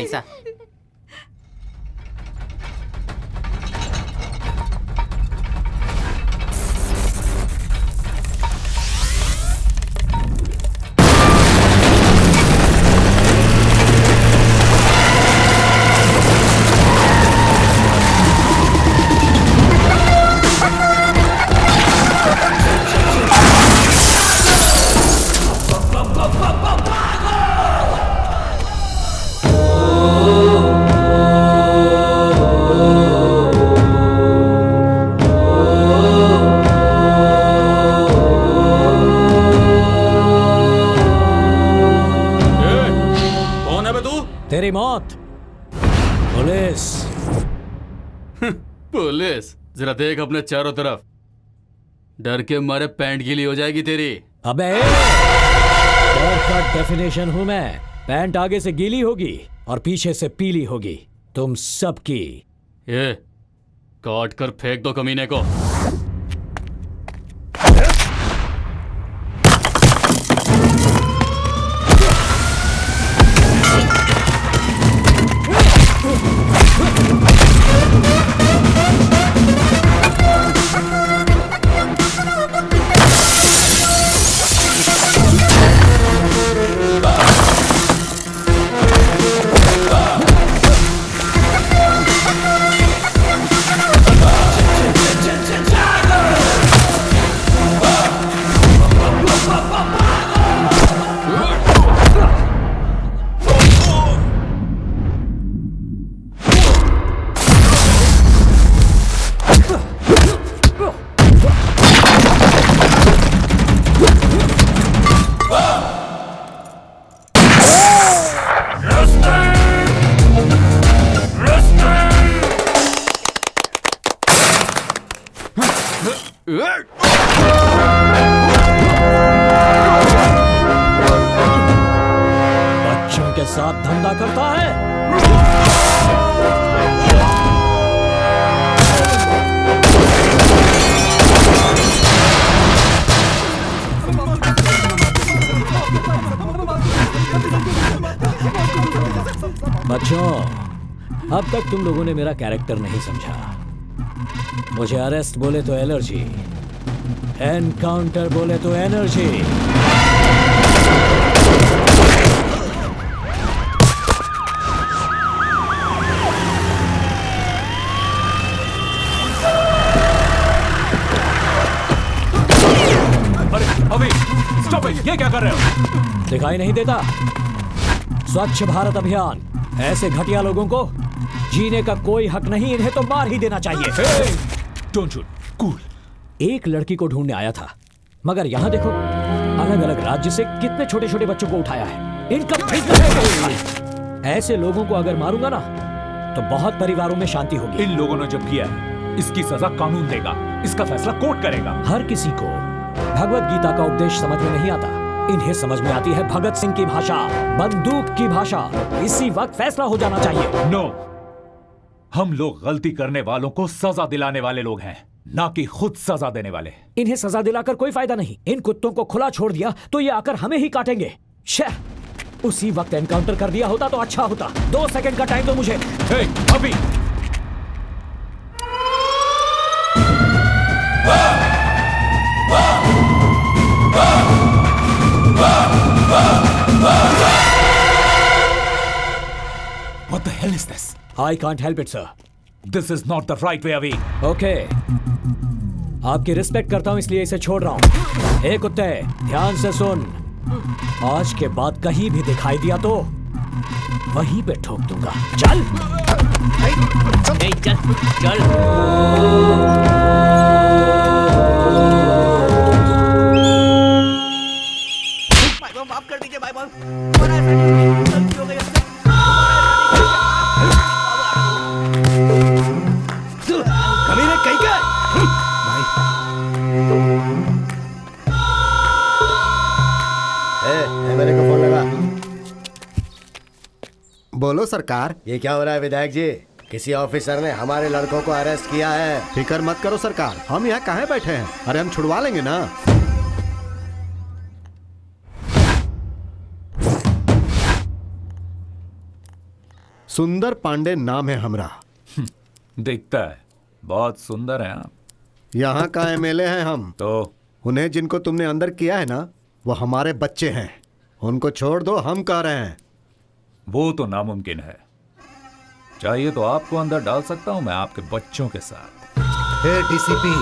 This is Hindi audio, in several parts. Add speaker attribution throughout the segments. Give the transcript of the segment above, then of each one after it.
Speaker 1: पैसा।
Speaker 2: तेरी मौत। पुलिस।
Speaker 3: पुलिस? जरा देख अपने चारों तरफ, डर के मारे पैंट गीली हो जाएगी तेरी।
Speaker 2: अबे डर का डेफिनेशन हूं मैं। पैंट आगे से गीली होगी और पीछे से पीली होगी, तुम सबकी।
Speaker 3: ये काट कर फेंक दो कमीने को।
Speaker 2: बच्चों के साथ धंधा करता है। बच्चों, अब तक तुम लोगों ने मेरा कैरेक्टर नहीं समझा। मुझे अरेस्ट बोले तो एलर्जी, एनकाउंटर बोले तो एनर्जी।
Speaker 4: अरे अभी स्टॉप इट, ये क्या कर रहे हो?
Speaker 2: दिखाई नहीं देता? स्वच्छ भारत अभियान। ऐसे घटिया लोगों को जीने का कोई हक नहीं, इन्हें तो मार ही देना चाहिए।
Speaker 4: Don't shoot, cool.
Speaker 2: एक लड़की को ढूंढने आया था, मगर यहाँ देखो, अलग अलग राज्य से कितने छोटे छोटे बच्चों को उठाया है। इनका ऐसे लोगों को अगर मारूंगा ना तो बहुत परिवारों में शांति होगी।
Speaker 4: इन लोगों ने जब किया है, इसकी सजा कानून देगा, इसका फैसला कोर्ट करेगा।
Speaker 2: हर किसी को भगवत गीता का उपदेश समझ में नहीं आता, इन्हें समझ में आती है भगत सिंह की भाषा, बंदूक की भाषा। इसी वक्त फैसला हो जाना चाहिए।
Speaker 4: नो, हम लोग गलती करने वालों को सजा दिलाने वाले लोग हैं, ना कि खुद सजा देने वाले।
Speaker 2: इन्हें सजा दिलाकर कोई फायदा नहीं। इन कुत्तों को खुला छोड़ दिया तो ये आकर हमें ही काटेंगे। शह, उसी वक्त एनकाउंटर कर दिया होता तो अच्छा होता। 2 सेकंड का टाइम दो मुझे।
Speaker 4: अभी What the hell is this?
Speaker 2: I can't help it, sir.
Speaker 4: This is not the right way, Avi.
Speaker 2: Okay. आपकी रिस्पेक्ट करता हूं इसलिए इसे छोड़ रहा हूं। ए कुत्ते, ध्यान से सुन। आज के बाद कहीं भी दिखाई दिया तो वहीं पे ठोक दूंगा। चल।
Speaker 1: चल चल। माफ कर दीजिए भाई साहब, गलती हो गई हमसे। कमीने कहीं का भाई।
Speaker 5: मेरे को फोन लगा।
Speaker 6: बोलो सरकार।
Speaker 5: ये क्या हो रहा है विधायक जी? किसी ऑफिसर ने हमारे लड़कों को अरेस्ट किया है।
Speaker 6: फिक्र मत करो सरकार, हम यहाँ काहे बैठे हैं? अरे हम छुड़वा लेंगे ना। सुंदर पांडे नाम है हमरा।
Speaker 4: दिखता है बहुत सुंदर है आप।
Speaker 6: यहाँ का एमएलए हैं हम।
Speaker 4: तो
Speaker 6: उन्हें जिनको तुमने अंदर किया है ना, वो हमारे बच्चे हैं। उनको छोड़ दो, हम कह रहे हैं।
Speaker 4: वो तो नामुमकिन है। चाहिए तो आपको अंदर डाल सकता हूं मैं आपके बच्चों के साथ।
Speaker 6: हे डीसीपी,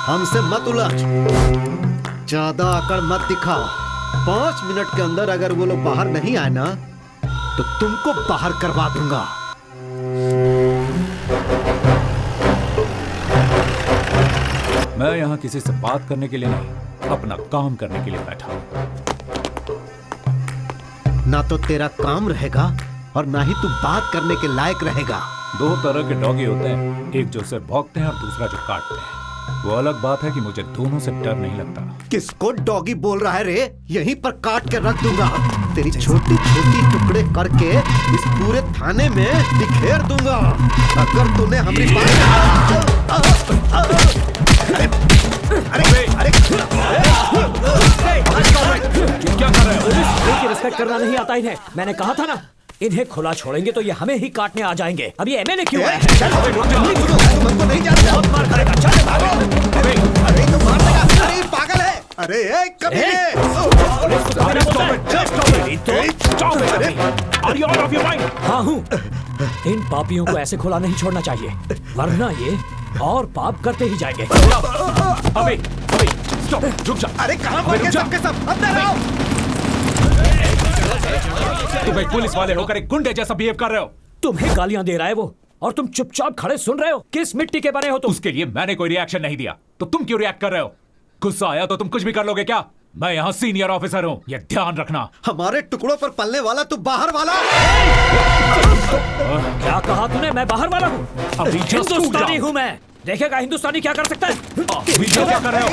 Speaker 6: हमसे मत उलझ, ज्यादा अकड़ मत दिखाओ। 5 मिनट के अंदर अगर वो लोग बाहर नहीं आए ना, तो तुमको बाहर करवा दूंगा।
Speaker 4: मैं यहाँ किसी से बात करने के लिए नहीं, अपना काम करने के लिए बैठा हूं।
Speaker 6: ना तो तेरा काम रहेगा और ना ही तू बात करने के लायक रहेगा।
Speaker 4: 2 तरह के डॉगी होते हैं, एक जो सिर्फ भौंकते हैं और दूसरा जो काटते हैं। वो अलग बात है कि मुझे दोनों से डर नहीं लगता।
Speaker 6: किसको डॉगी बोल रहा है रे? यहीं पर काट के रख दूंगा। तेरी छोटी छोटी टुकड़े करके इस पूरे थाने में बिखेर दूंगा। अगर तूने हमारी
Speaker 2: क्या कर रहे हो? इनकी रिस्पेक्ट करना नहीं आता इन्हें। मैंने कहा था ना, इन्हें खुला छोड़ेंगे तो ये हमें ही काटने आ जाएंगे। अब ये एमएलए क्यों है?
Speaker 6: नहीं जानते।
Speaker 2: बहुत मार खाएगा। चल भागो।
Speaker 6: अरे तो मार देगा। अरे पागल है। अरे
Speaker 2: हाँ हूँ। इन पापियों को ऐसे खुला नहीं छोड़ना चाहिए, वरना ये और पाप करते ही जाएंगे।
Speaker 4: अबे स्टॉप, रुक जा।
Speaker 6: अरे कहाँ भाग गए सबके सब? अंदर आओ।
Speaker 4: तुम एक पुलिस वाले होकर एक गुंडे जैसा बिहेव कर रहे हो।
Speaker 2: तुम्हें गालियां दे रहा है वो, और तुम चुपचाप खड़े सुन रहे हो। किस मिट्टी के बने हो तुम?
Speaker 4: उसके लिए मैंने कोई रिएक्शन नहीं दिया, तो तुम क्यों रिएक्ट कर रहे हो? गुस्सा आया तो तुम कुछ भी कर लोगे क्या? मैं यहाँ सीनियर ऑफिसर हूँ, ये ध्यान रखना।
Speaker 6: हमारे टुकड़ों पर पलने वाला तू बाहर वाला।
Speaker 2: क्या कहा तूने? मैं बाहर वाला हूँ?
Speaker 4: अभी
Speaker 2: हिंदुस्तानी हूँ मैं। देखेगा हिंदुस्तानी क्या कर सकता है।
Speaker 4: क्या कर रहे हो?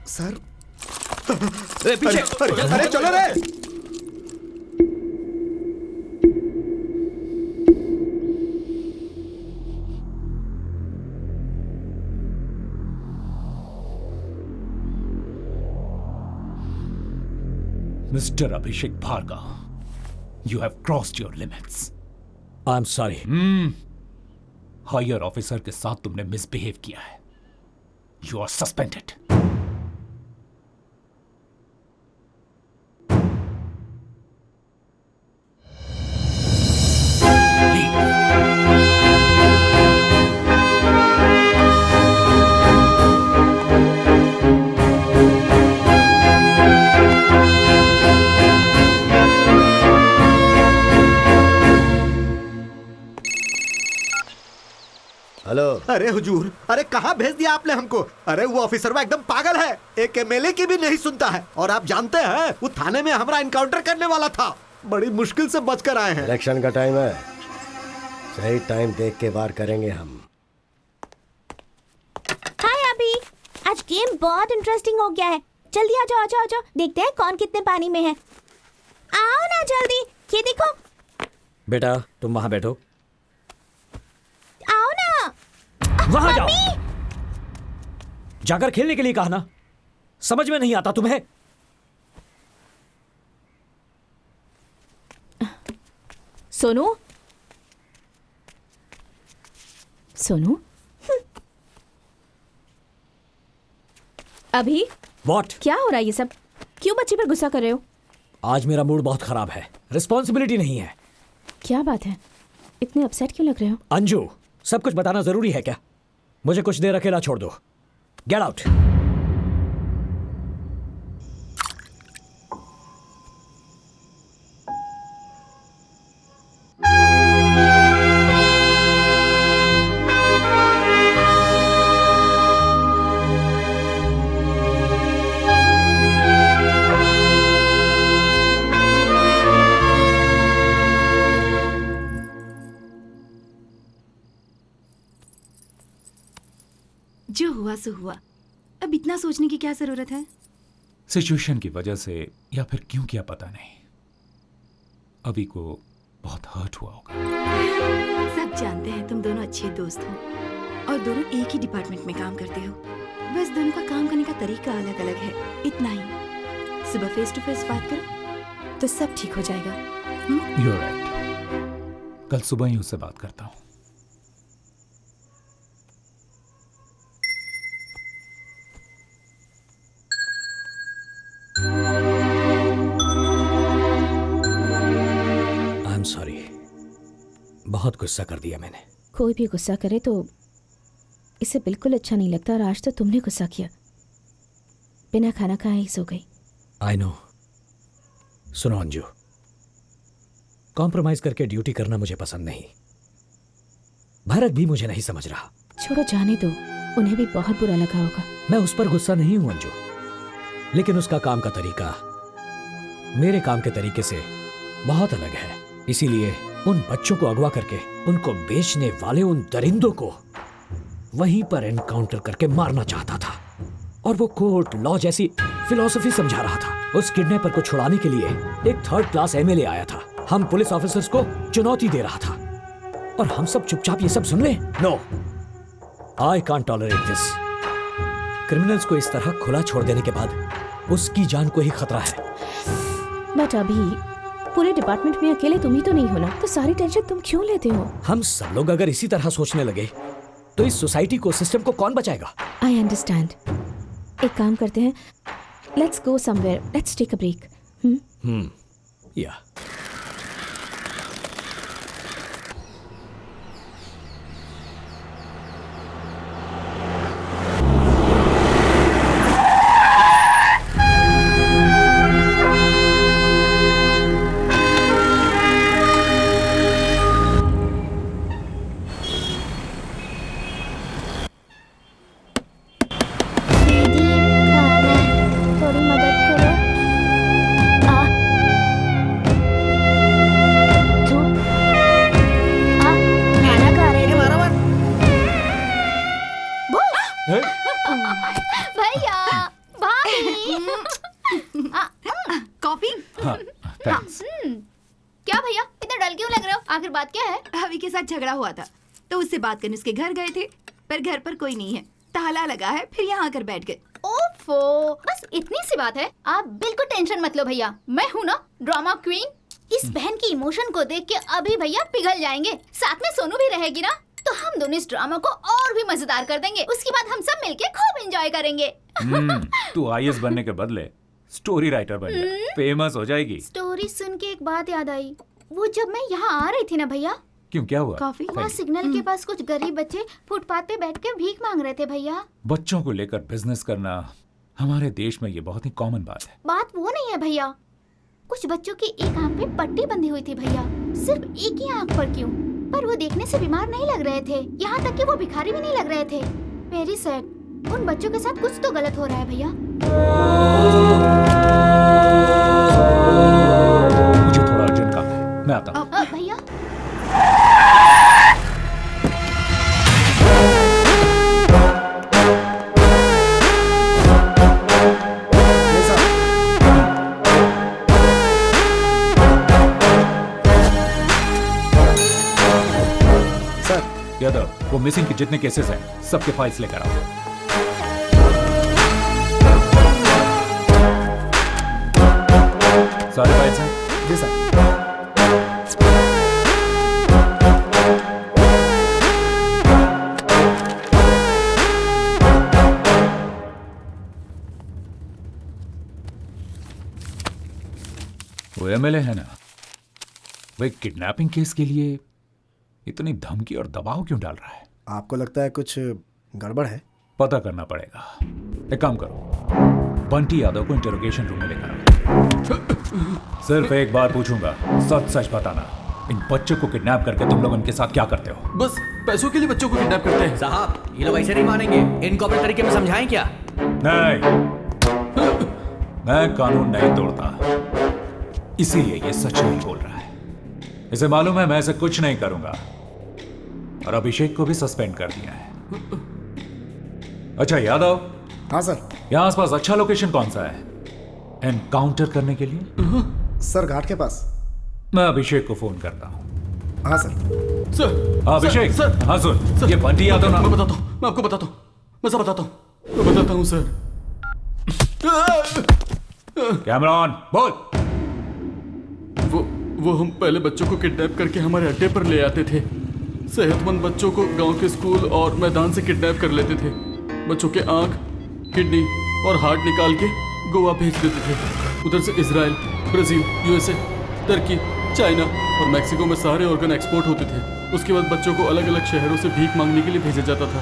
Speaker 6: सर
Speaker 2: पीछे।
Speaker 6: अरे चलो रे।
Speaker 4: Mister Abhishek Bhargava, you have crossed your limits.
Speaker 2: I am sorry.
Speaker 4: Higher officer के साथ तुमने मिसबिहेव किया है। You are suspended.
Speaker 5: हेलो।
Speaker 6: अरे हुजूर, अरे कहाँ भेज दिया आपने हमको? अरे वो ऑफिसर एकदम पागल है, एक एमएलए की भी नहीं सुनता है। और आप जानते हैं वो थाने में हमारा इनकाउंटर करने वाला था। बड़ी मुश्किल से बचकर आए हैं।
Speaker 5: इलेक्शन का टाइम है, सही टाइम देख के वार करेंगे हम।
Speaker 7: हाय अभी, आज गेम बहुत इंटरेस्टिंग हो गया है। जल्दी आ जाओ, आ जाओ, आ जाओ। देखते हैं कौन कितने पानी में है। आओ ना जल्दी, ये देखो।
Speaker 2: बेटा तुम वहां बैठो।
Speaker 7: आओ ना।
Speaker 2: वहां जाओ। जाकर खेलने के लिए कहा ना, समझ में नहीं आता तुम्हें?
Speaker 7: सोनू, सोनू। अभी
Speaker 2: व्हाट?
Speaker 7: क्या हो रहा है ये सब? क्यों बच्ची पर गुस्सा कर रहे हो?
Speaker 2: आज मेरा मूड बहुत खराब है, रिस्पॉन्सिबिलिटी नहीं है।
Speaker 7: क्या बात है, इतने अपसेट क्यों लग रहे हो?
Speaker 2: अंजू, सब कुछ बताना जरूरी है क्या? मुझे कुछ देर अकेला छोड़ दो। Get out.
Speaker 8: जो हुआ सो हुआ, अब इतना सोचने की क्या जरूरत है?
Speaker 4: सिचुएशन की वजह से या फिर क्यों किया पता नहीं, अभी को बहुत हर्ट हुआ होगा।
Speaker 8: सब जानते हैं तुम दोनों अच्छे दोस्त हो और दोनों एक ही डिपार्टमेंट में काम करते हो। बस दोनों का काम करने का तरीका अलग अलग है, इतना ही। सुबह फेस टू फेस बात करो तो सब ठीक हो जाएगा।
Speaker 4: You're right. कल सुबह ही उससे बात करता हूँ।
Speaker 2: आई एम सॉरी, बहुत गुस्सा कर दिया मैंने।
Speaker 7: कोई भी गुस्सा करे तो इसे बिल्कुल अच्छा नहीं लगता, और आज तो तुमने गुस्सा किया। बिना खाना खाए ही सो गई।
Speaker 2: I know. सुनो अंजू, कॉम्प्रोमाइज करके ड्यूटी करना मुझे पसंद नहीं। भारत भी मुझे नहीं समझ रहा।
Speaker 7: छोड़ो, जाने दो, उन्हें भी बहुत बुरा लगा होगा।
Speaker 2: मैं उस पर गुस्सा नहीं हूं अंजू, लेकिन उसका काम का तरीका मेरे काम के तरीके से बहुत अलग है। इसीलिए उन बच्चों को अगवा करके उनको बेचने वाले उन दरिंदों को वहीं पर एनकाउंटर करके मारना चाहता था, और वो कोर्ट लॉ जैसी फिलॉसफी समझा रहा था। उस किडनैपर को छुड़ाने के लिए एक 3rd क्लास एमएलए आया था। हम पुलिस ऑफिसर्स को चुनौती दे रहा था, और हम सब चुपचाप ये सब सुन ले? No, I can't tolerate this. Criminals को इस तरह खुला छोड़ देने के बाद उसकी जान को ही खतरा है।
Speaker 7: बट अभी पूरे डिपार्टमेंट में अकेले तुम ही तो नहीं हो ना, तो सारी टेंशन तुम क्यों लेते हो?
Speaker 2: हम सब लोग अगर इसी तरह सोचने लगे तो इस सोसाइटी को, सिस्टम को कौन बचाएगा?
Speaker 7: I understand. एक काम करते हैं, let's go somewhere, let's take a break.
Speaker 2: या
Speaker 7: थोड़ी मदद करो। खाना खा रहे थे।
Speaker 9: भैया, भाभी।
Speaker 8: कॉफी?
Speaker 4: हाँ, थैंक्स।
Speaker 9: क्या भैया, इतने डल क्यों लग रहे हो? आखिर बात क्या है?
Speaker 8: हवी के साथ झगड़ा हुआ था, तो उससे बात करने उसके घर गए थे, पर घर पर कोई नहीं है, ताला लगा है, फिर यहाँ आकर बैठ गए।
Speaker 9: ओफो, बस इतनी सी बात है। आप बिल्कुल टेंशन मत लो भैया, मैं हूँ ना ड्रामा क्वीन। इस बहन की इमोशन को देख के अभी भैया पिघल जाएंगे। साथ में सोनू भी रहेगी ना, तो हम दोनों इस ड्रामा को और भी मजेदार कर देंगे। उसके बाद हम सब मिलके खूब एंजॉय करेंगे।
Speaker 4: तू आईएएस बनने के बदले स्टोरी राइटर बन जा, फेमस हो जाएगी।
Speaker 9: स्टोरी सुन के एक बात याद आई। वो जब मैं यहाँ आ रही थी ना भैया,
Speaker 4: क्यों, क्या हुआ?
Speaker 8: कॉफी?
Speaker 9: वहाँ सिग्नल के पास कुछ गरीब बच्चे फुटपाथ पे बैठ के भीख मांग रहे थे भैया।
Speaker 4: बच्चों को लेकर बिजनेस करना हमारे देश में ये बहुत ही कॉमन बात है।
Speaker 9: बात वो नहीं है भैया, कुछ बच्चों की एक आंख पे पट्टी बंधी हुई थी भैया। सिर्फ एक ही आंख पर क्यों? पर वो देखने से बीमार नहीं लग रहे थे, यहाँ तक कि वो भिखारी भी नहीं लग रहे थे। Very sad. उन बच्चों के साथ कुछ तो गलत हो रहा है भैया।
Speaker 4: मुझे थोड़ा अर्जेंट काम है, मैं आता हूँ।
Speaker 9: भैया
Speaker 4: यादव, वो मिसिंग के जितने केसेस हैं सबके फाइल्स लेकर आओ। सारे फाइल्स हैं?
Speaker 5: जी सर।
Speaker 4: वो एमएलए है ना, वो एक किडनैपिंग केस के लिए इतनी धमकी और दबाव क्यों डाल रहा है?
Speaker 5: आपको लगता है कुछ गड़बड़ है?
Speaker 4: पता करना पड़ेगा। एक काम करो, बंटी यादव को इंटरोगेशन रूम में लेकर आओ। सिर्फ एक बार पूछूंगा, सच सच बताना, इन बच्चों को किडनैप करके तुम लोग इनके साथ क्या करते हो?
Speaker 3: बस पैसों के लिए बच्चों को किडनैप करते हैं।
Speaker 1: साहब, ये लोग ऐसे नहीं मानेंगे। इनको अपने तरीके में समझाएं क्या?
Speaker 4: नहीं, मैं कानून नहीं तोड़ता, इसीलिए ये सच नहीं बोल रहा है। इसे मालूम है मैं ऐसे कुछ नहीं करूंगा, और अभिषेक को भी सस्पेंड कर दिया है। अच्छा यादव।
Speaker 5: हाँ सर।
Speaker 4: यहाँ आसपास अच्छा लोकेशन कौन सा है एनकाउंटर करने के लिए?
Speaker 5: सर, घाट के पास।
Speaker 4: मैं अभिषेक को फोन करता हूँ।
Speaker 5: हाँ सर।
Speaker 3: सर,
Speaker 4: अभिषेक,
Speaker 3: सर,
Speaker 4: हाँ सुन,
Speaker 3: सर,
Speaker 4: ये बंटी यादव ना।
Speaker 3: मैं बताता हूँ, मैं आपको बताता हूँ, मैं सब बताता हूँ, मैं बताता हूँ सर।
Speaker 4: कैमरा ऑन, बोल।
Speaker 3: वो हम पहले बच्चों को किडनैप करके हमारे अड्डे पर ले आते थे। सेहतमंद बच्चों को गांव के स्कूल और मैदान से किडनैप कर लेते थे। बच्चों के आंख, किडनी और हार्ट निकाल के गोवा भेज देते थे। उधर से इजराइल, ब्राजील, यूएसए, तुर्की, चाइना और मैक्सिको में सारे ऑर्गन एक्सपोर्ट होते थे। उसके बाद बच्चों को अलग अलग शहरों से भीख मांगने के लिए भेजा जाता था।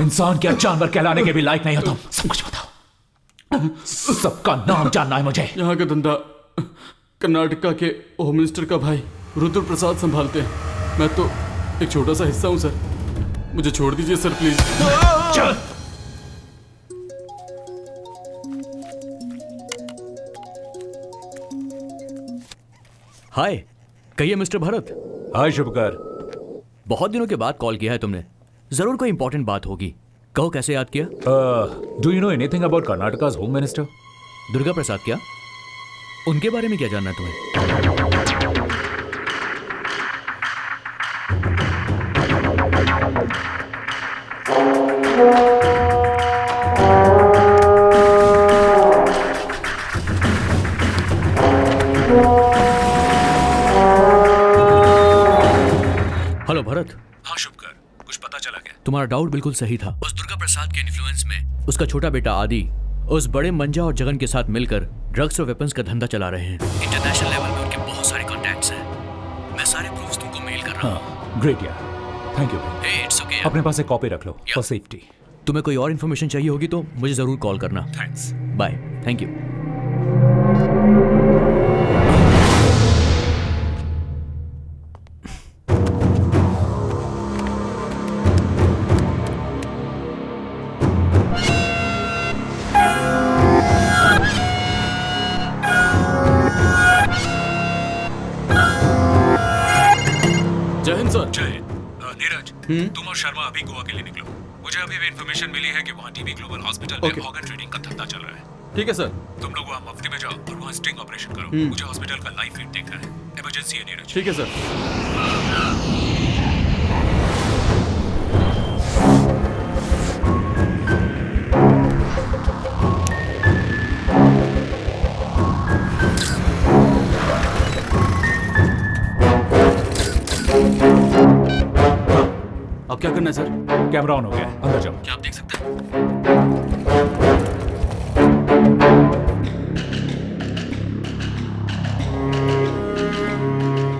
Speaker 4: इंसान क्या जानवर कहलाने के भी लायक नहीं हो तुम। सब कुछ बताओ, सबका नाम जानना है मुझे।
Speaker 3: यहाँ का धंधा कर्नाटका के होम मिनिस्टर का भाई रुद्र प्रसाद संभालते हैं। मैं तो एक छोटा सा हिस्सा हूँ सर, मुझे छोड़ दीजिए सर प्लीज।
Speaker 4: चल।
Speaker 2: हाय, कहिए मिस्टर भरत।
Speaker 4: हाय शुभकर।
Speaker 2: बहुत दिनों के बाद कॉल किया है तुमने, जरूर कोई इंपॉर्टेंट बात होगी। कहो कैसे याद किया?
Speaker 4: Do you know anything about Karnataka's home minister?
Speaker 2: Durga Prasad. क्या उनके बारे में क्या जानना है तुम्हें? हेलो भरत।
Speaker 4: हाँ शुभकर, कुछ पता चला क्या?
Speaker 2: तुम्हारा डाउट बिल्कुल सही था। उस दुर्गा प्रसाद के इन्फ्लुएंस में उसका छोटा बेटा आदि उस बड़े मंजा और जगन के साथ मिलकर ड्रग्स और वेपन्स का धंधा चला रहे हैं। इंटरनेशनल लेवल में उनके बहुत सारे कॉन्टैक्ट्स हैं। मैं सारे प्रूफ्स तुमको मेल कर रहा हूँ।
Speaker 4: ग्रेट यार, thank you.
Speaker 2: Hey, it's okay.
Speaker 4: अपने पास एक कॉपी रख लो फॉर सेफ्टी।
Speaker 2: तुम्हें कोई और इन्फॉर्मेशन चाहिए होगी तो मुझे जरूर कॉल करना।
Speaker 4: थैंक्स।
Speaker 2: बाय। Thank you.
Speaker 3: जय हिंद सर।
Speaker 4: जय। नीरज, तुम और शर्मा अभी गोवा के लिए निकलो। मुझे अभी भी इन्फॉर्मेशन मिली है कि वहाँ टीबी ग्लोबल हॉस्पिटल में ऑर्गन ट्रेडिंग का धंधा चल रहा है।
Speaker 3: ठीक है सर।
Speaker 4: तुम लोग वहाँ मुफ्ती में जाओ और वहाँ स्टिंग ऑपरेशन करो। मुझे हॉस्पिटल का लाइव फीड देखना है। इमरजेंसी है नीरज।
Speaker 3: ठीक है सर। अब क्या करना है सर?
Speaker 4: कैमरा ऑन हो गया, अंदर जाओ।
Speaker 3: क्या आप देख सकते हैं?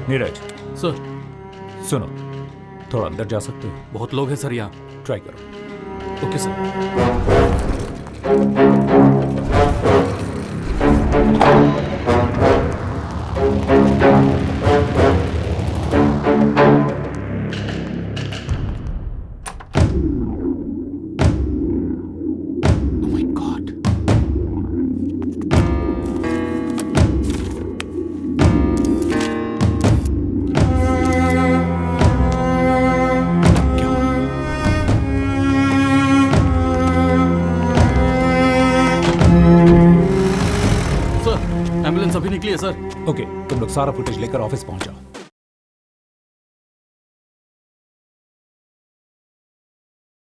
Speaker 4: नीरज
Speaker 3: सर,
Speaker 4: सुनो, थोड़ा अंदर जा सकते हो?
Speaker 3: बहुत लोग हैं सर यहाँ।
Speaker 4: ट्राई करो।
Speaker 3: Okay sir.
Speaker 4: Oh my God. क्या हुआ?
Speaker 3: सर, एम्बुलेंस अभी निकली है सर।
Speaker 4: ओके, तुम लोग सारा फुटेज लेकर ऑफिस पहुंच जाओ।